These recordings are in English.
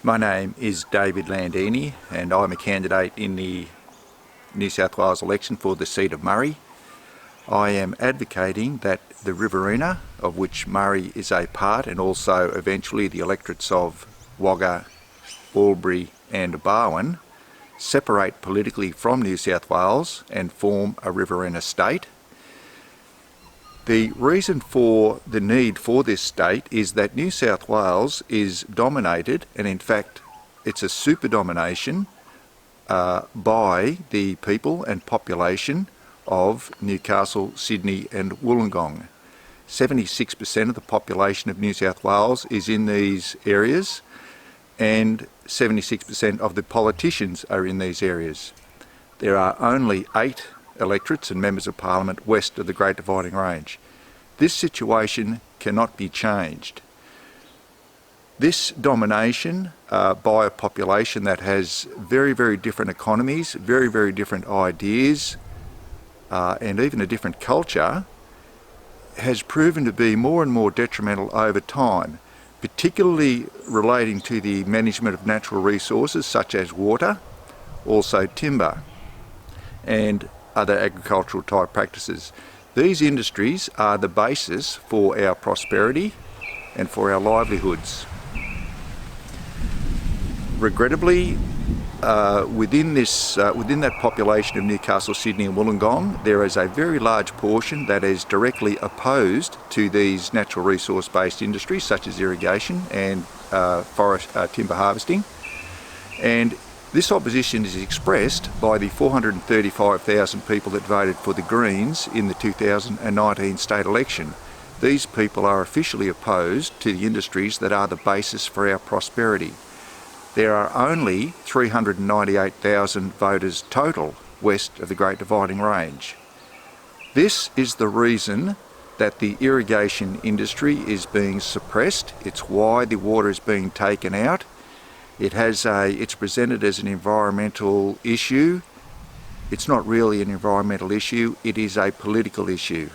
My name is David Landini and I'm a candidate in the New South Wales election for the seat of Murray. I am advocating that the Riverina, of which Murray is a part, and also eventually the electorates of Wagga, Albury and Barwon, separate politically from New South Wales and form a Riverina state. The reason for the need for this state is that New South Wales is dominated, and in fact it's a super domination by the people and population of Newcastle, Sydney and Wollongong. 76% of the population of New South Wales is in these areas, and 76% of the politicians are in these areas. There are only 8 electorates and members of parliament west of the Great Dividing Range. This situation cannot be changed. This domination by a population that has very, very different economies, very, very different ideas, and even a different culture, has proven to be more and more detrimental over time, particularly relating to the management of natural resources such as water, also timber and other agricultural type practices. These industries are the basis for our prosperity and for our livelihoods. Regrettably, within that population of Newcastle, Sydney and Wollongong, there is a very large portion that is directly opposed to these natural resource based industries such as irrigation and forest timber harvesting, and this opposition is expressed by the 435,000 people that voted for the Greens in the 2019 state election. These people are officially opposed to the industries that are the basis for our prosperity. There are only 398,000 voters total west of the Great Dividing Range. This is the reason that the irrigation industry is being suppressed. It's why the water is being taken out. It's presented as an environmental issue. It's not really an environmental issue, it is a political issue.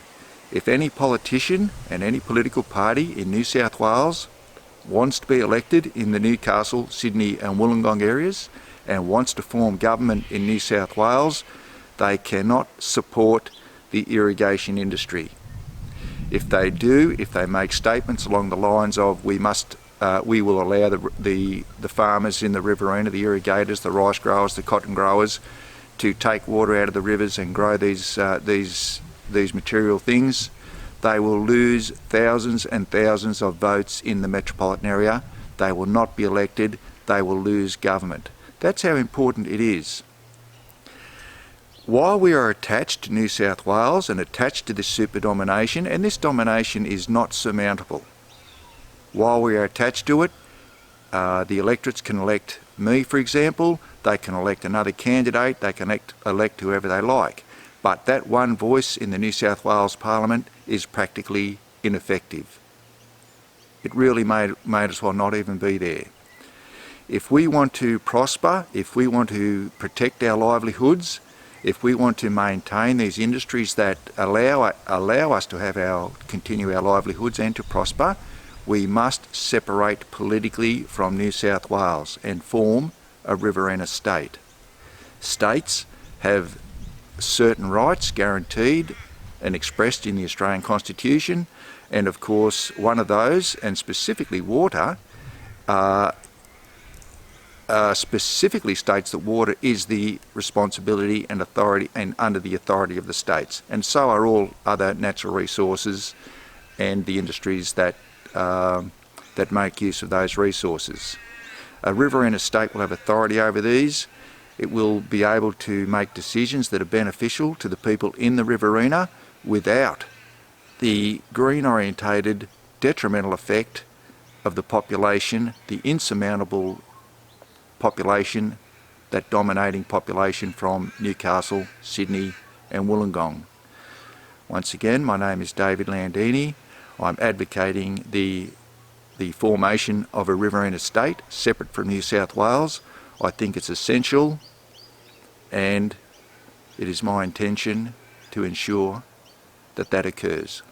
If any politician and any political party in New South Wales wants to be elected in the Newcastle, Sydney and Wollongong areas and wants to form government in New South Wales, they cannot support the irrigation industry. If they do, if they make statements along the lines of we will allow the farmers in the Riverina, the irrigators, the rice growers, the cotton growers, to take water out of the rivers and grow these material things, they will lose thousands and thousands of votes in the metropolitan area. They will not be elected. They will lose government. That's how important it is. While we are attached to New South Wales and attached to this super domination, and this domination is not surmountable, while we are attached to it, the electorates can elect me, for example, they can elect another candidate, they can elect whoever they like. But that one voice in the New South Wales Parliament is practically ineffective. It really may as well not even be there. If we want to prosper, if we want to protect our livelihoods, if we want to maintain these industries that allow us to continue our livelihoods and to prosper, we must separate politically from New South Wales and form a Riverina state. States have certain rights guaranteed and expressed in the Australian Constitution, and of course one of those, and specifically water, specifically states that water is the responsibility and authority and under the authority of the states, and so are all other natural resources and the industries that make use of those resources. A Riverina state will have authority over these. It will be able to make decisions that are beneficial to the people in the Riverina without the green-orientated detrimental effect of the population, the insurmountable population, that dominating population from Newcastle, Sydney and Wollongong. Once again, my name is David Landini. I'm advocating the formation of a Riverina state separate from New South Wales. I think it's essential, and it is my intention to ensure that that occurs.